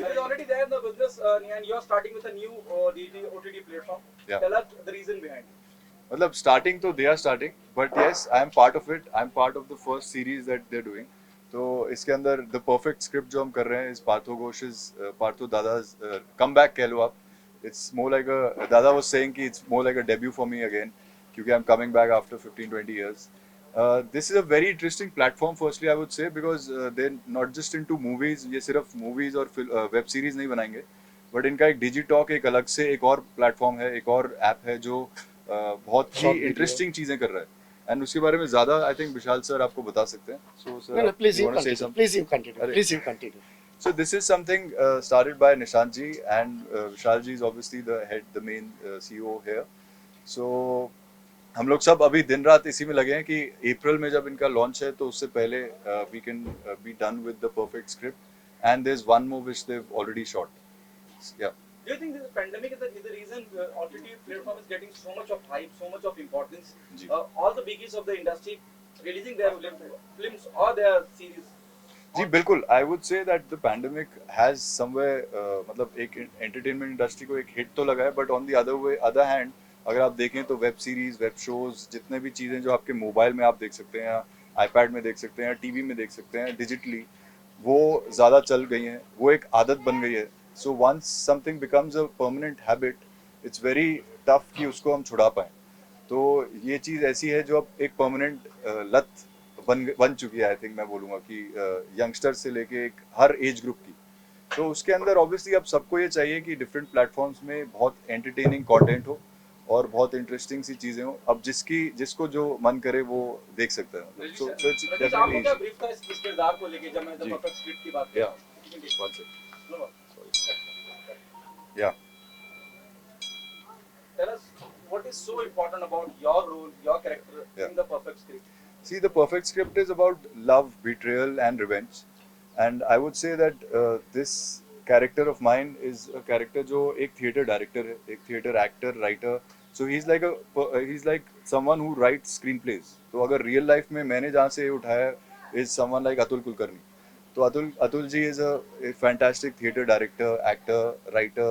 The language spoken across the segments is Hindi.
It is already there in the business, and you are starting with a new OTT platform. Yeah. Tell us the reason behind it. मतलब स्टार्टिंग तो they are starting but yes I am part of it. I am part of the first series that they are doing. तो इसके अंदर द परफेक्ट स्क्रिप्ट जो हम कर रहे हैं is Partho Ghosh's Partho Dada's come back कह लो आप. It's more like a Dada was saying कि it's more like a debut for me again क्योंकि I am coming back after 15-20 years. This is a very interesting platform firstly I would say because they're not just into movies. ये सिर्फ movies और वेब सीरीज नहीं बनाएंगे बट इनका एक डिजिटॉक एक अलग से एक और प्लेटफॉर्म है, एक और ऐप है जो बहुत ही इंटरेस्टिंग चीजें कर रहा है. एंड उसके बारे में ज्यादा आई थिंक विशाल सर आपको बता सकते हैं. So sir please you you want to say something? Please you continue. So this is something started by Nishant ji and Vishal ji is obviously the main CEO here. So हम लोग सब अभी दिन रात इसी में लगे हैं कि अप्रैल में जब इनका लॉन्च है तो उससे पहले we can be done with the perfect script and there's one more which they've already shot. Yeah. Do you think this pandemic is the reason OTT platform is getting so much of hype, so much of importance? All the biggies of the industry releasing their films or their series. जी बिल्कुल. I would say that the pandemic has somewhere मतलब एक एंटरटेनमेंट इंडस्ट्री को एक हिट तो लगा है but on the other hand अगर आप देखें तो वेब सीरीज, वेब शोज, जितने भी चीज़ें जो आपके मोबाइल में आप देख सकते हैं या आईपैड में देख सकते हैं या टीवी में देख सकते हैं डिजिटली, वो ज़्यादा चल गई हैं, वो एक आदत बन गई है. So once something becomes a permanent habit it's very tough कि उसको हम छुड़ा पाएँ. तो ये चीज़ ऐसी है जो अब एक परमानेंट लत बन चुकी है. आई थिंक मैं बोलूँगा कि यंगस्टर से लेके एक हर एज ग्रुप की. तो उसके अंदर ऑब्वियसली अब सबको ये चाहिए कि डिफरेंट प्लेटफॉर्म्स में बहुत एंटरटेनिंग कंटेंट हो और बहुत इंटरेस्टिंग सी चीज़ें हो. अब जिसको जो मन करे वो देख सकता है. सो इट्स आपको क्या डेफिनेटली ब्रीफ था इस किरदार को लेके जब मैं जी. परफेक्ट स्क्रिप्ट की बात कर या रहा हूँ? One second. No, no. या Tell us what is so important about your role, your character Yeah. in the perfect script. See, the perfect script is about love, betrayal, and revenge. And I would say that this character of mine is a character जो एक theater director है, एक theater actor, writer. So he's like someone who writes screenplays. तो अगर real life में मैंने जहाँ से उठाया is someone like Atul Kulkarni. तो Atul ji is a fantastic theater director, actor, writer,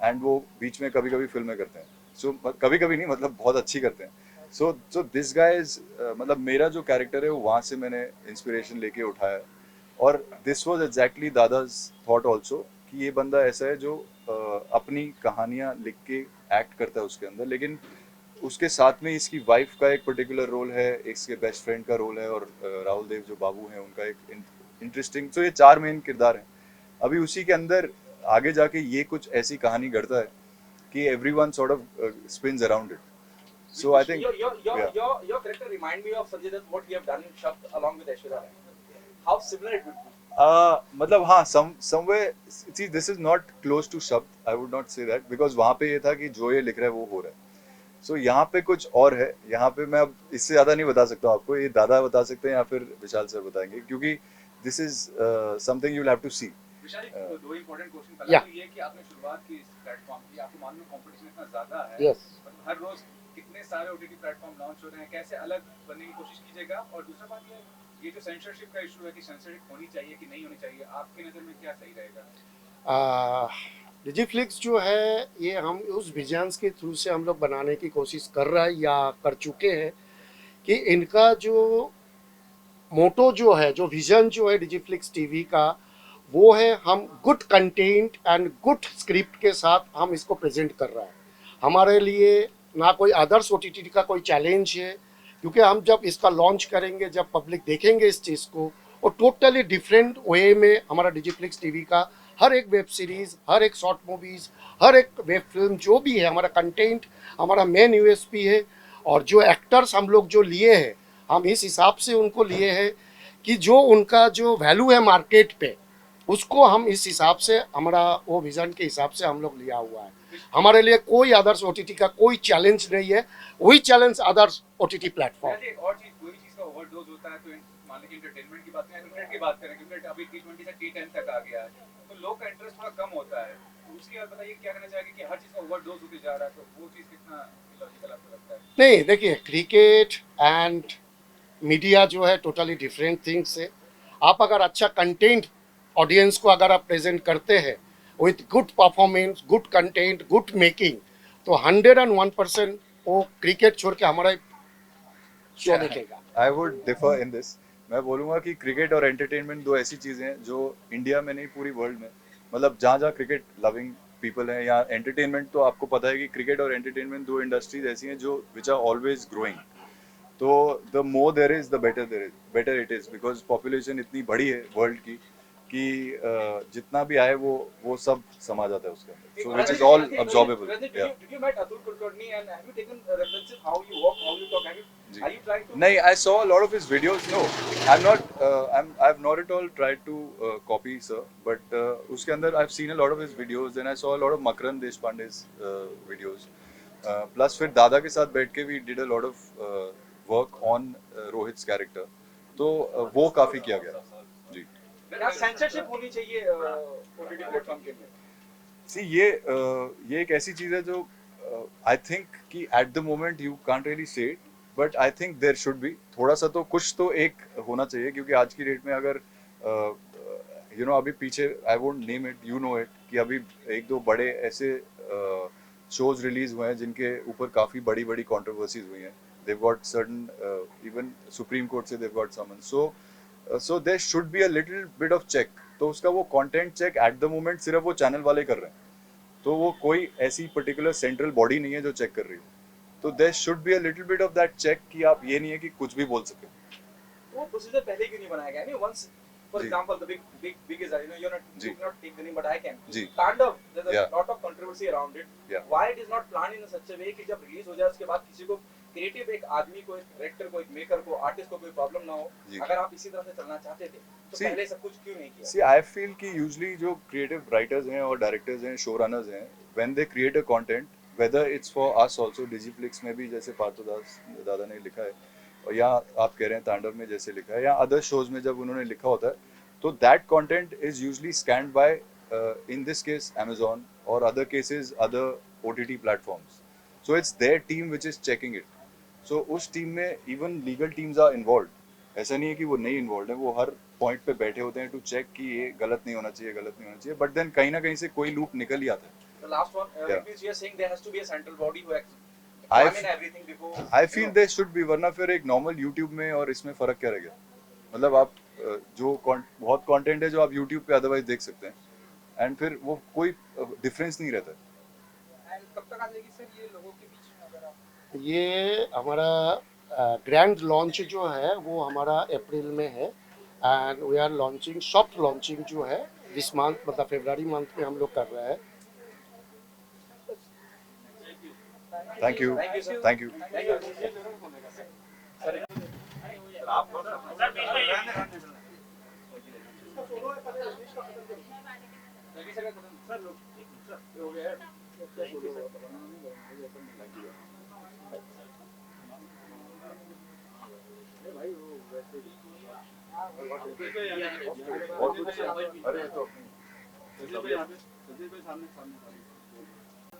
and वो बीच में कभी कभी फिल्में करते हैं. So कभी कभी नहीं मतलब बहुत अच्छी करते हैं. सो दिस गाय इज मतलब मेरा जो कैरेक्टर है वो वहाँ से मैंने इंस्पिरेशन लेके उठाया. और this was exactly Dada's thought also कि ये बंदा ऐसा है जो अपनी कहानियाँ लिख के एक्ट करता है उसके अंदर, लेकिन उसके साथ में इसकी वाइफ का एक पर्टिकुलर रोल है, इसके बेस्ट फ्रेंड का रोल है और राहुल देव जो बाबू हैं उनका एक इंटरेस्टिंग. तो ये 4 मेन किरदार हैं. अभी उसी के अंदर आगे जाके ये कुछ ऐसी कहानी घड़ता है कि everyone sort of spins around it. So I think your character remind me of Sanjay Dutt, what he have done in Shabd along with Aishwarya Rai. How similar it would be. मतलब हाँ somewhere see this is not close to शब्द. I would not say that because वहाँ पे ये था कि जो ये लिख रहा है वो हो रहा है. So यहाँ पे कुछ और है. यहाँ पे मैं अब इससे ज़्यादा नहीं बता सकता आपको. ये दादा बता सकते हैं या फिर विशाल सर बताएंगे क्योंकि this is something you'll have to see. विशाल जी, दो इम्पोर्टेंट क्वेश्चन. पहला तो ये कि आपने शुरुआत की इस प्लेटफॉर्म की, आपको मालूम है कंपटीशन इतना ज़्यादा है. Yes. हर रोज कितने सारे ओटीटी प्लेटफॉर्म लॉन्च हो रहे हैं, कैसे अलग बनने की कोशिश कीजिएगा. और दूसरा बात ये जो सेंसरशिप का इशू है कि सेंसरशिप होनी चाहिए कि नहीं होनी चाहिए, आपकी नज़र में क्या सही रहेगा? डिजिफ्लिक्स जो है ये हम उस विजन्स के थ्रू से हम लोग बनाने की कोशिश कर रहे हैं या कर चुके हैं कि इनका जो मोटो जो है, जो विजन जो है डिजिफ्लिक्स टीवी का, वो है हम good content and good script के साथ हम इसको प्रेजेंट कर रहा है. हमारे लिए ना कोई अदर्स ओटीटी का कोई चैलेंज है क्योंकि हम जब इसका लॉन्च करेंगे, जब पब्लिक देखेंगे इस चीज़ को, और टोटली डिफरेंट वे में हमारा डिजिफ्लिक्स टीवी का हर एक वेब सीरीज़, हर एक शॉर्ट मूवीज़, हर एक वेब फिल्म जो भी है, हमारा कंटेंट हमारा मेन यूएसपी है. और जो एक्टर्स हम लोग जो लिए हैं, हम इस हिसाब से उनको लिए हैं कि जो उनका जो वैल्यू है मार्केट पे, उसको हम इस हिसाब से हमारा वो विज़न के हिसाब से हम लोग लिया हुआ है. हमारे लिए कोई अदर्स ओटीटी का कोई चैलेंज नहीं है. वही चैलेंज अदर्स ओटीटी प्लेटफॉर्म. एक और चीज, कोई चीज का ओवरडोज होता है तो मान लीजिए एंटरटेनमेंट की बात करें, क्रिकेट की बात करें, क्रिकेट अभी T20 से T10 तक आ गया है तो लोग का इंटरेस्ट थोड़ा कम होता है. तो उसकी बात बताइए, क्या कहना चाहेंगे कि हर चीज का ओवरडोज होते जा रहा है, तो वो चीज कितना लॉजिकल आपको लगता है? नहीं, देखिए, क्रिकेट एंड मीडिया जो है टोटली डिफरेंट थिंग्स है. आप अगर अच्छा कंटेंट ऑडियंस को अगर आप प्रेजेंट करते हैं with good performance, good content, good making, तो 101% वो क्रिकेट छोड़ के हमारा शो देखेगा। I would differ in this. मैं बोलूँगा कि क्रिकेट और एंटरटेनमेंट दो ऐसी चीज़ें हैं जो इंडिया में नहीं पूरी वर्ल्ड में, मतलब जहाँ जहाँ क्रिकेट लविंग पीपल हैं या एंटरटेनमेंट, तो आपको पता है कि क्रिकेट और एंटरटेनमेंट दो इंडस्ट्रीज ऐसी हैं जो विच आर ऑलवेज ग्रोइंग। तो the more there is the better it is, because population इतनी बड़ी है वर्ल्ड की कि जितना भी आए वो सब समा जाता है उसके अंदर, so which is all absorbable. Did you met Atul Kulkarni and have you taken references how you walk, how you talk? Are you trying to? नहीं, I saw a lot of his videos. No, I'm not. I've not at all tried to copy sir, but उसके अंदर I've seen a lot of his videos and I saw a lot of Makaran Deshpande's videos. Plus फिर दादा के साथ बैठ के we did a lot of work on Rohit's character. तो वो काफी किया गया जी। क्या censorship होनी चाहिए OTT प्लेटफॉर्म के लिए? See ये एक ऐसी चीज़ है जो आई थिंक कि at the moment you can't really say it, but I think there should be थोड़ा सा तो कुछ तो एक होना चाहिए, क्योंकि आज की डेट में अगर यू नो अभी पीछे I won't name it, you know it, कि अभी एक दो बड़े ऐसे शोज रिलीज हुए हैं जिनके ऊपर काफ़ी बड़ी बड़ी कॉन्ट्रोवर्सीज हुई हैं, Dev got certain, even supreme court से Dev got summon, so there should be a little bit of check. तो उसका वो content check at the moment सिर्फ वो चैनल वाले कर रहे हैं, तो वो कोई ऐसी पर्टिकुलर सेंट्रल बॉडी नहीं है जो चेक कर रही है। तो there should be a little bit of that check कि आप ये नहीं है कि कुछ भी बोल सके। वो प्रोसीजर पहले क्यों नहीं बनाया गया? नहीं, once for ji. example the big is, you know, you're not, ji. you cannot take the name but I can. Ji. Tandav, there's a Yeah. lot of controversy around it. Yeah. Why it is not planned in such a way कि जब रिलीज हो जाए उसके बाद किसी को क्रिएटिव, एक आदमी को, एक डायरेक्टर को, एक मेकर को, आर्टिस्ट को कोई प्रॉब्लम ना हो? जी। अगर आप इसी तरह से चलना चाहते थे तो See- पहले सब कुछ क्यों नहीं किया? सी आई फील कि यूजली जो क्रिएटिव राइटर्स हैं और डायरेक्टर्स हैं, शो रनर्स हैं, when they create a content, whether it's for us also, Digiflix में भी जैसे पार्थोदास दादा ने लिखा है, और या आप कह रहे हैं तांडव में जैसे लिखा है, या अदर शोज में जब उन्होंने लिखा होता है, तो that content is usually scanned by in this case Amazon और other cases other OTT platforms, so it's their team which is checking it. So उस टीम में even legal teams are involve, ऐसा नहीं है कि वो नहीं इन्वॉल्व है, वो हर पॉइंट पे बैठे होते हैं टू चेक कि ये गलत नहीं होना चाहिए, गलत नहीं होना चाहिए, बट देन कहीं ना कहीं से कोई लूप निकल ही आता है। The last one, Yeah. it means you are saying there has to be a central body who I examine everything before. I feel they should be, वरना फिर एक नॉर्मल यूट्यूब में और इसमें फ़र्क क्या रह गया? मतलब आप जो बहुत कंटेंट है जो आप यूट्यूब पे अदरवाइज देख सकते हैं, एंड फिर वो कोई डिफरेंस नहीं रहता है। एंड कब तक आ जाएगी सर ये लोगों के बीच में? अगर आप ये हमारा ग्रैंड लॉन्च जो है वो हमारा अप्रैल में है, and we are launching, soft launching जो है दिस मंथ, मतलब फरवरी मंथ में हम लोग कर रहे हैं। Thank you, Thank you, sir. Thank you. Thank you.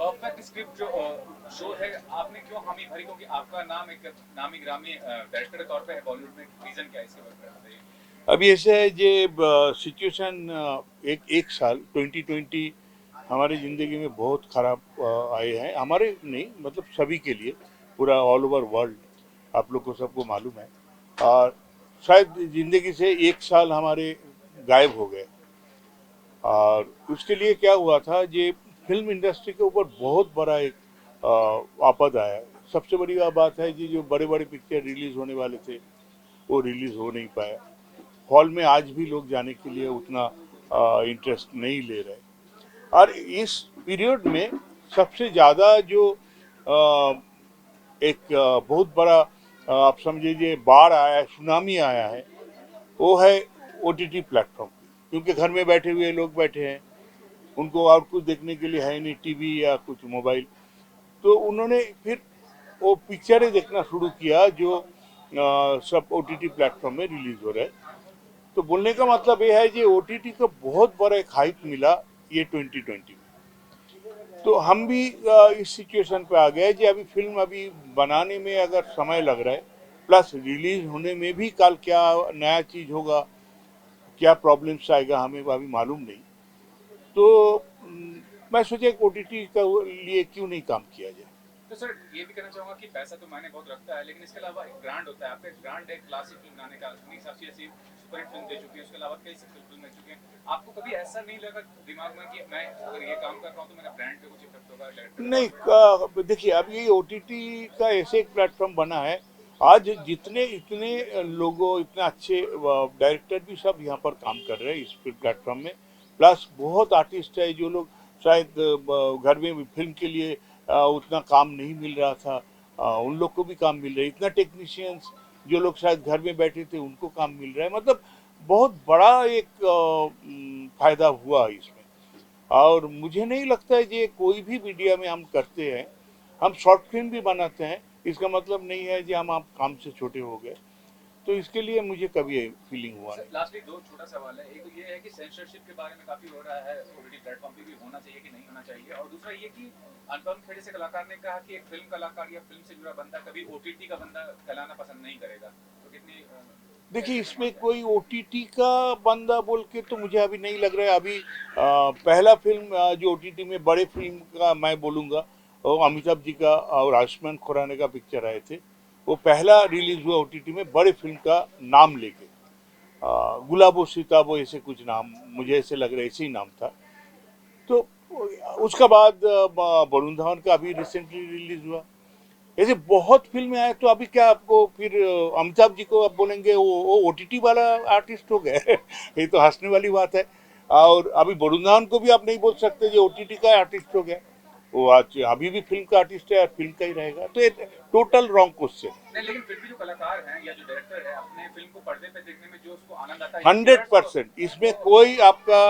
Perfect script जो शो है, आपने क्यों हामी भरी? क्योंकि आपका नाम एक नामी ग्रामी डायरेक्टर के तौर पे है बॉलीवुड में, रीजन क्या है इसके बारे में बताइए। अभी ऐसे है ये सिचुएशन एक साल 2020 हमारी ज़िंदगी में बहुत ख़राब आए हैं, हमारे नहीं मतलब सभी के लिए, पूरा ऑल ओवर वर्ल्ड, आप लोग को सबको मालूम है, और शायद ज़िंदगी से एक साल हमारे गायब हो गए। और उसके लिए क्या हुआ था, ये फिल्म इंडस्ट्री के ऊपर बहुत बड़ा एक आपद आया। सबसे बड़ी बात है कि जो बड़े बड़े पिक्चर रिलीज़ होने वाले थे वो रिलीज़ हो नहीं पाया। हॉल में आज भी लोग जाने के लिए उतना इंटरेस्ट नहीं ले रहे। और इस पीरियड में सबसे ज़्यादा जो एक बहुत बड़ा आप समझिए बाढ़ आया है, सुनामी आया है, वो है OTT प्लेटफॉर्म। क्योंकि घर में बैठे हुए लोग बैठे हैं, उनको और कुछ देखने के लिए है नहीं, टीवी या कुछ मोबाइल, तो उन्होंने फिर वो पिक्चरें देखना शुरू किया जो सब OTT प्लेटफॉर्म में रिलीज़ हो रहे हैं। तो बोलने का मतलब ये है कि OTT को बहुत बड़ा एक हाइप मिला ये 2020 में। तो हम भी इस सिचुएशन पे आ गए कि अभी फिल्म अभी बनाने में अगर समय लग रहा है, प्लस रिलीज होने में भी कल क्या नया चीज़ होगा, क्या प्रॉब्लम्स आएगा, हमें अभी मालूम नहीं। तो मैं सोचा कि OTT का लिए क्यों नहीं काम किया जाए। तो सर ये भी कहना चाहूंगा कि पैसा तो मायने बहुत रखता है, लेकिन इसके अलावा एक ब्रांड होता है, आपका एक ब्रांड है क्लासिक फिल्म बनाने का, अपने हिसाब से ऐसी सुपरहिट फिल्म दे चुकी है, उसके अलावा कई फिल्म दे चुके हैं। आपको कभी ऐसा नहीं लगा दिमाग में कि मैं अगर ये काम कर रहा हूँ तो मेरा ब्रांड पे कुछ इफेक्ट होगा डायरेक्टर नहीं, देखिए अब ये OTT का ऐसे एक प्लेटफॉर्म बना है, आज जितने इतने लोगों, इतने अच्छे डायरेक्टर भी सब यहाँ पर काम कर रहे हैं इस प्लेटफॉर्म में। प्लस बहुत आर्टिस्ट है जो लोग शायद घर में भी फिल्म के लिए उतना काम नहीं मिल रहा था, उन लोग को भी काम मिल रहा है। इतना टेक्नीशियंस जो लोग शायद घर में बैठे थे उनको काम मिल रहा है। मतलब बहुत बड़ा एक फायदा हुआ इसमें। और मुझे नहीं लगता है कि कोई भी मीडिया में हम करते हैं, हम शॉर्ट फिल्म भी बनाते हैं, इसका मतलब नहीं है कि हम आप काम से छोटे हो गए। तो इसके लिए मुझे कभी फीलिंग हुआ नहीं। लास्टली दो छोटा सवाल है, एक तो ये है कि सेंसरशिप के बारे में काफी हो रहा है, ओटीटी प्लेटफॉर्म पे भी होना चाहिए कि नहीं होना चाहिए, और दूसरा ये कि अनुपम खेड़े से कलाकार ने कहा कि एक फिल्म कलाकार या फिल्म से जुड़ा बंदा कभी ओटीटी का बंदा कहलाना पसंद नहीं करेगा, तो कितनी देखिए इसमें कोई OTT का बंदा बोल के तो मुझे अभी नहीं लग रहा है। अभी पहला फिल्म जो OTT में बड़े फिल्म का मैं बोलूँगा, वो अमिताभ जी का और आयुष्मान खुराना का पिक्चर आए थे। वो पहला रिलीज हुआ OTT में बड़े फिल्म का नाम लेके, गुलाबो सीताबो ऐसे कुछ नाम, मुझे ऐसे लग रहा है ऐसे ही नाम था। तो उसका बाद वरुण धवन का अभी रिसेंटली रिलीज हुआ। ऐसे बहुत फिल्में आए, तो अभी क्या आपको फिर अमिताभ जी को आप बोलेंगे वो OTT वाला आर्टिस्ट हो गए ये तो हंसने वाली बात है। और अभी वरुण धवन को भी आप नहीं बोल सकते जो OTT का आर्टिस्ट हो गया। वो आज अभी भी फिल्म का आर्टिस्ट है और फिल्म का ही रहेगा। तो ये टोटल रॉन्ग क्वेश्चन। नहीं, लेकिन फिर भी जो कलाकार हैं या जो डायरेक्टर है अपने फिल्म को पर्दे पे देखने में जो उसको आनंद आता है 100% इसमें कोई आपका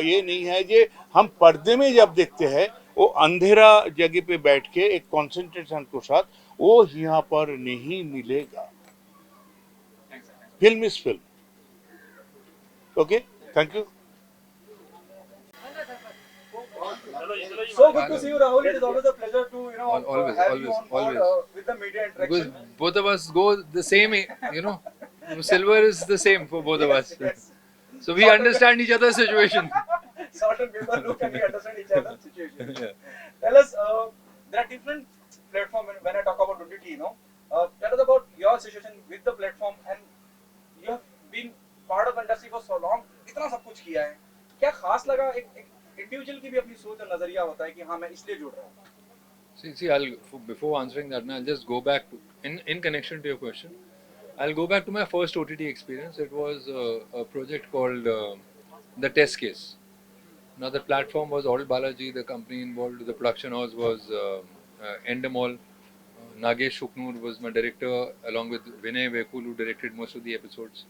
ये नहीं है कि हम पर्दे में जब देखते हैं वो अंधेरा जगह पे बैठ के एक कंसंट्रेशन के साथ, वो यहाँ पर नहीं मिलेगा। Film is film. Okay, thank you. So good to see you, Rahul. It is always a pleasure to Always, have you on board always. with the media Because interaction. both of us go the same, silver is the same for both of us. Yes. So we understand each other's situation. Certain people look and we understand each other's situation. Yeah. Tell us, there are different platforms when I talk about OTT, tell us about your situation with the platform, and you have been part of the industry for so long. इतना सब कुछ किया है, क्या खास लगा? एक इंडिविजुअल की भी अपनी सोच और नजरिया होता है कि हाँ मैं इसलिए जुड़ रहा हूँ. Before answering that, I'll just go back to, in connection to your question. I'll go back to my first OTT experience. It was a project called The Test Case. Now the platform was All Balaji, the company involved, the production house was Endemol. Nagesh Shuknoor was my director, along with Vinay Vekul, who directed most of the episodes.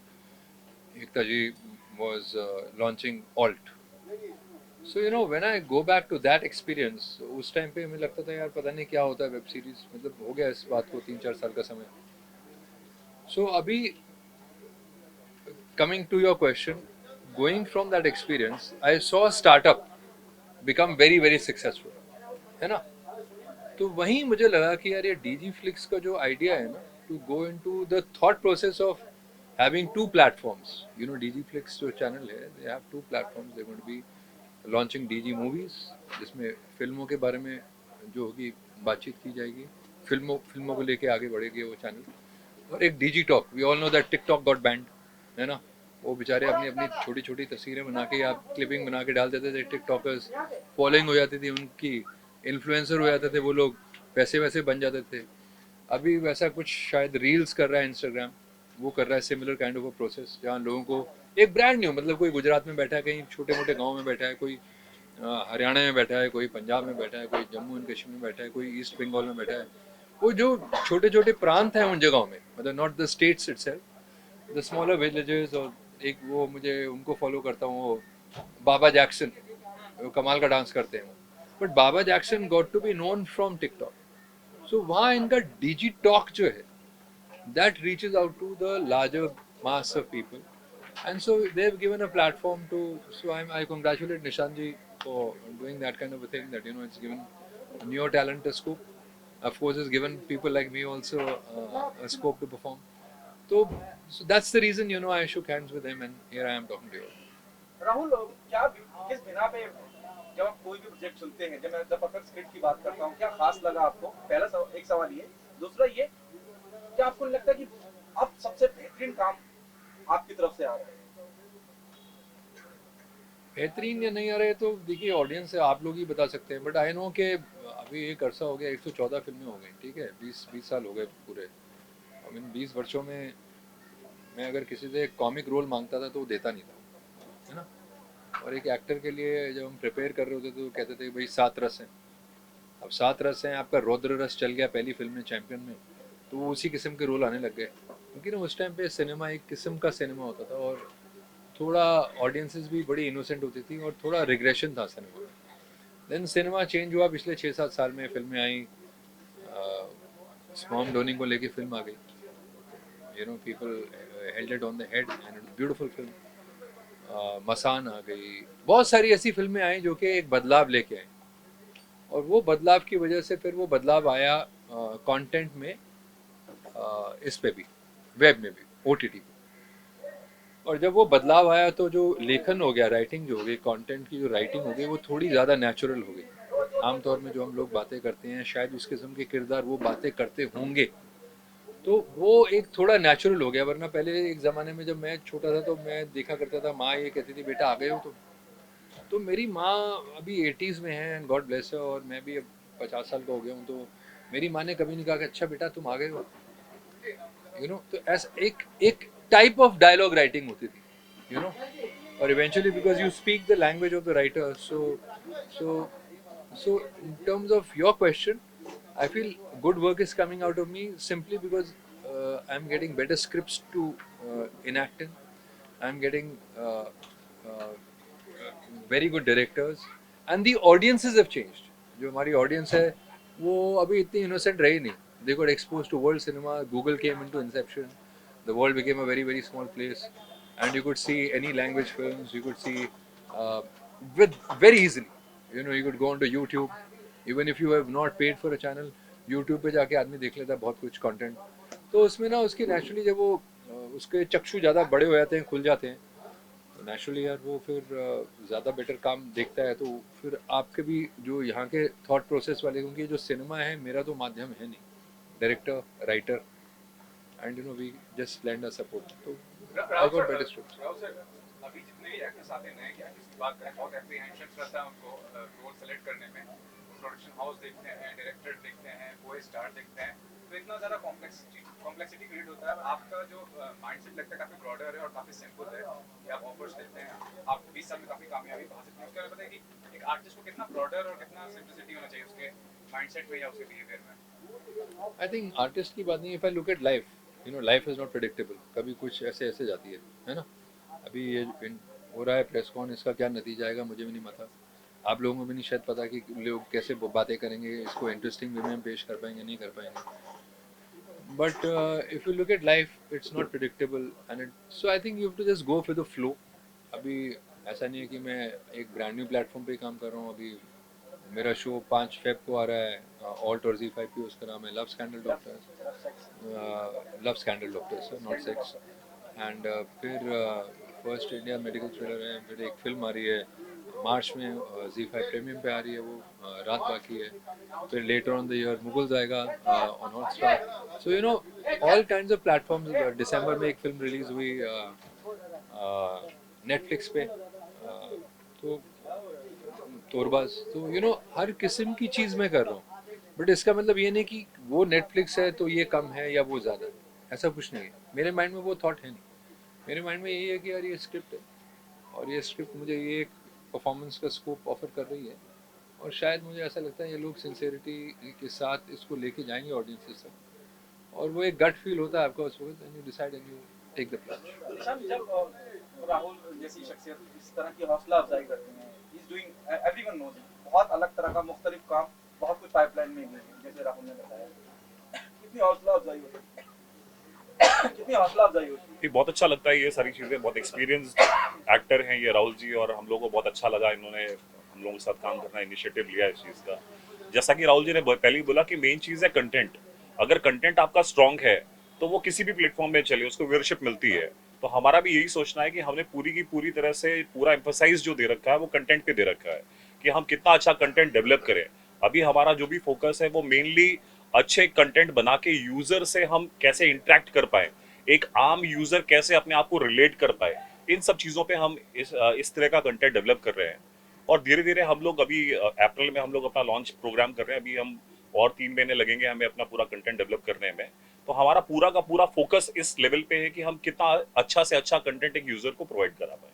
Ekta ji was launching Alt. So when I go back to that experience, उस टाइम पे मुझे लगता था यार पता नहीं क्या होता है वेब सीरीज, मतलब हो गया इस बात को 3-4 साल का समय. So अभी coming to your question, going from that experience, I saw a startup become very very successful, है ना. तो वहीं मुझे लगा कि यार ये DigiFlix का जो आइडिया है ना, to go into the thought process of having two platforms. DigiFlix जो चैनल है, they have two platforms. They're going to be launching DG Movies, जिसमें फिल्मों के बारे में जो होगी बातचीत की जाएगी, फिल्मों को लेके आगे बढ़ेगी वो चैनल. और एक DG Talk. We all know that TikTok got banned, है ना. वो बेचारे अपनी अपनी छोटी छोटी तस्वीरें बना के या क्लिपिंग बना के डाल देते थे. टिकटॉकर्स फॉलोइंग हो जाती थी उनकी, इन्फ्लुएंसर हो जाते थे वो लोग, पैसे वैसे बन जाते थे. अभी वैसा कुछ शायद रील्स कर रहा है इंस्टाग्राम, वो कर रहा है similar kind of a process, जहाँ लोगों को एक ब्रांड न्यू, मतलब कोई गुजरात में बैठा है, कहीं छोटे मोटे गांव में बैठा है, कोई हरियाणा में बैठा है, कोई पंजाब में बैठा है, कोई जम्मू एंड कश्मीर में बैठा है, कोई ईस्ट बंगाल में बैठा है. वो जो छोटे छोटे प्रांत हैं उन जगहों में, मतलब not the states itself, the smaller villages. और एक वो मुझे उनको फॉलो करता हूँ, वो बाबा जैक्सन, वो कमाल का डांस करते हैं. But Baba Jackson got to be known from TikTok. So वहाँ इनका DG Talk जो है, that reaches out to the larger mass of people, and so they've given a platform to. So I congratulate Nishan ji for doing that kind of a thing, that it's given newer talent a scope. Of course, it's given people like me also a scope to perform. So that's the reason I shook hands with him, and here I am talking to you. Rahul, क्या किस बिना पे जब आप कोई भी सब्जेक्ट सुनते हैं, जब मैं द परफेक्ट स्क्रिप्ट की बात करता हूँ, क्या खास लगा आपको? पहला एक सवाल ये। दूसरा ये, क्या आपको नहीं लगता कि अब सबसे बेहतरीन काम आपकी तरफ से आ रहा है? बेहतरीन या नहीं आ रहे तो देखिए ऑडियंस है, आप लोग ही बता सकते हैं, बट आई नो कि अभी एक अरसा हो गया, 114 फिल्में हो गई, ठीक है, 20 साल हो गए पूरे। आई मीन 20 वर्षों में मैं अगर किसी से कॉमिक रोल मांगता था तो वो देता नहीं था, है ना। और एक एक्टर के लिए जब हम प्रिपेयर कर रहे होते तो कहते थे भाई 7 रस हैं। अब 7 रस हैं, आपका रौद्र रस चल गया पहली फिल्म में, चैंपियन में, तो वो उसी किस्म के रोल आने लग गए, क्योंकि ना उस टाइम पे सिनेमा एक किस्म का सिनेमा होता था और थोड़ा ऑडियंसेस भी बड़ी इनोसेंट होती थी और थोड़ा रिग्रेशन था सिनेमा में। देन सिनेमा चेंज हुआ पिछले 6-7 साल में, फिल्में आई, स्मॉम डोनिंग को लेके फिल्म आ गई, you know people held it on the head and it's beautiful film. Masaan आ गई, बहुत सारी ऐसी फिल्में आई जो कि एक बदलाव लेके आई, और वो बदलाव की वजह से फिर वो बदलाव आया कंटेंट में, इस पे भी, वेब में भी, ओटीटी पे। और जब वो बदलाव आया तो जो लेखन हो गया, राइटिंग जो हो गई, कंटेंट की जो राइटिंग हो गई, वो थोड़ी ज़्यादा नेचुरल हो गई। आमतौर में जो हम लोग बातें करते हैं, शायद उस किस्म के किरदार वो बातें करते होंगे, तो वो एक थोड़ा नेचुरल हो गया। वरना पहले एक ज़माने में जब मैं छोटा था तो मैं देखा करता था, माँ ये कहती थी बेटा आ गए हो, तो मेरी माँ अभी 80s में है एंड गॉड ब्लेस है, और मैं भी अब 50 साल का हो गया हूँ, तो मेरी माँ ने कभी नहीं कहा कि अच्छा बेटा तुम आ गए हो, यू नो। तो ऐसा एक एक टाइप ऑफ डायलॉग राइटिंग होती थी, यू नो। और eventually because you speak the language of the writer, so in terms of your question, I feel good work is coming out of me simply because I'm getting better scripts to enact in. I'm getting very good directors and the audiences have changed. जो हमारी audience है वो अभी इतनी innocent रही नहीं. They got exposed to world cinema. Google came into inception. The world became a very small place, and you could see any language films. You could see with very easily. You know, you could go onto YouTube. Even if you have not paid for a channel, YouTube पे जाके आदमी देख लेता है बहुत कुछ कंटेंट। तो उसमें ना उसकी नेचुरली जब वो उसके चक्षु ज़्यादा बड़े हो जाते हैं, खुल जाते हैं, तो नेचुरली यार वो फिर ज़्यादा बेटर काम देखता है। तो फिर आपके भी जो यहाँ के थॉट प्रोसेस वाले, क्योंकि जो सिनेमा है मेरा तो माध्यम है नहीं, director, writer, and you know we just lend a support. तो I got better script. Rahul sir, अभी जितने भी एक्टर्स आते हैं, नए एक्टर्स की बात करें, बहुत एप्रीहेंशन रहता है उनको रोल सेलेक्ट करने में। प्रोडक्शन हाउस देखते हैं, डायरेक्टर देखते हैं, को स्टार देखते हैं, तो इतना ज़्यादा कॉम्प्लेक्सिटी क्रिएट होता है। आपका जो माइंडसेट लगता है काफ़ी ब्रॉडर है और काफ़ी सिंपल है कि आप ऑफर्स देते हैं, आप 20 साल में काफ़ी कामयाबी पा सकते हैं। उसके बारे में बताइए कि एक आर्टिस्ट को कितना ब्रॉडर और कितना सिंपलिसिटी होना चाहिए उसके माइंडसेट में या उसके बिहेवियर में। आई थिंक आर्टिस्ट की बात नहीं है। If I look at life, you know life is not predictable, कभी कुछ ऐसे जाती है ना। अभी ये हो रहा है प्रेस कॉन, इसका क्या नतीजा आएगा मुझे भी नहीं पता, आप लोगों को भी नहीं शायद पता कि लोग कैसे बातें करेंगे, इसको इंटरेस्टिंग वे में पेश कर पाएंगे नहीं कर पाएंगे। But if you look at life, it's not predictable and it, so I think you have to just go with the flow. अभी ऐसा नहीं है कि मैं एक ब्रांड न्यू प्लेटफॉर्म पे काम कर रहा हूँ। अभी मेरा शो 5 फेब को आ रहा है, ऑल्ट और Z5 पे, उसका नाम है love scandal doctors, love scandal doctors, not sex. And फिर फर्स्ट इंडिया मेडिकल थ्रिलर है, फिर एक फिल्म आ रही है मार्च में, Z5 प्रीमियम पे आ रही है, वो रात बाकी है। फिर later on the year Mughals आएगा on Hotstar. So you know all kinds of platforms. दिसंबर में एक फिल्म रिलीज हुई नेटफ्लिक्स पे, तो तोरबाज। तो यू नो हर किस्म की चीज़ मैं कर रहा हूँ, बट इसका मतलब ये नहीं कि वो नेटफ्लिक्स है तो ये कम है या वो ज़्यादा है, ऐसा कुछ नहीं है। मेरे माइंड में वो थॉट है नहीं। मेरे माइंड में यही है कि यार ये स्क्रिप्ट है और ये स्क्रिप्ट मुझे ये एक परफॉर्मेंस का स्कोप ऑफर कर रही है, और शायद मुझे ऐसा लगता है ये लोग सिंसेरिटी के साथ इसको लेके जाएंगे ऑडियंसेस तक, और वो एक गट फील होता है आपका उस वक्त, and you decide and you take the plunge. Nishan, जब राहुल जैसी शख्सियत इस तरह की हौसला अफजाई करते हैं, he is doing, everyone knows, बहुत अलग तरह का मुख्तलिफ काम, बहुत कुछ पाइपलाइन में भी है, जैसे राहुल ने बताया, कितनी हौसला अफजाई होती है, कितनी हौसला अफजाई होती है। ये बहुत अच्छा लगता है, ये सारी चीज़ें। बहुत एक्सपीरियंस्ड एक्टर हैं ये राहुल जी, और हम लोगों को बहुत अच्छा लगा इन्होंने हम लोगों के साथ काम करना, इनिशिएटिव लिया इस चीज़ का। जैसा कि राहुल जी ने पहले ही बोला कि मेन चीज़ है कंटेंट। अगर कंटेंट आपका स्ट्रॉन्ग है तो वो किसी भी प्लेटफॉर्म में चले, उसको व्यूअरशिप मिलती है। तो हमारा भी यही सोचना है कि हमने पूरी की पूरी तरह से पूरा एम्फसाइज जो दे रखा है वो कंटेंट पे दे रखा है, कि हम कितना अच्छा कंटेंट डेवलप करें। अभी हमारा जो भी फोकस है वो मेनली अच्छे कंटेंट बना के यूजर से हम कैसे इंटरेक्ट कर पाए, एक आम यूजर कैसे अपने आप को रिलेट कर पाए, इन सब चीज़ों पे हम इस तरह का कंटेंट डेवलप कर रहे हैं। और धीरे धीरे हम लोग अभी अप्रैल में हम लोग अपना लॉन्च प्रोग्राम कर रहे हैं। अभी हम और 3 महीने लगेंगे हमें अपना पूरा कंटेंट डेवलप करने में। तो हमारा पूरा का पूरा फोकस इस लेवल पे है कि हम कितना अच्छा से अच्छा कंटेंट एक यूजर को प्रोवाइड करा पाए।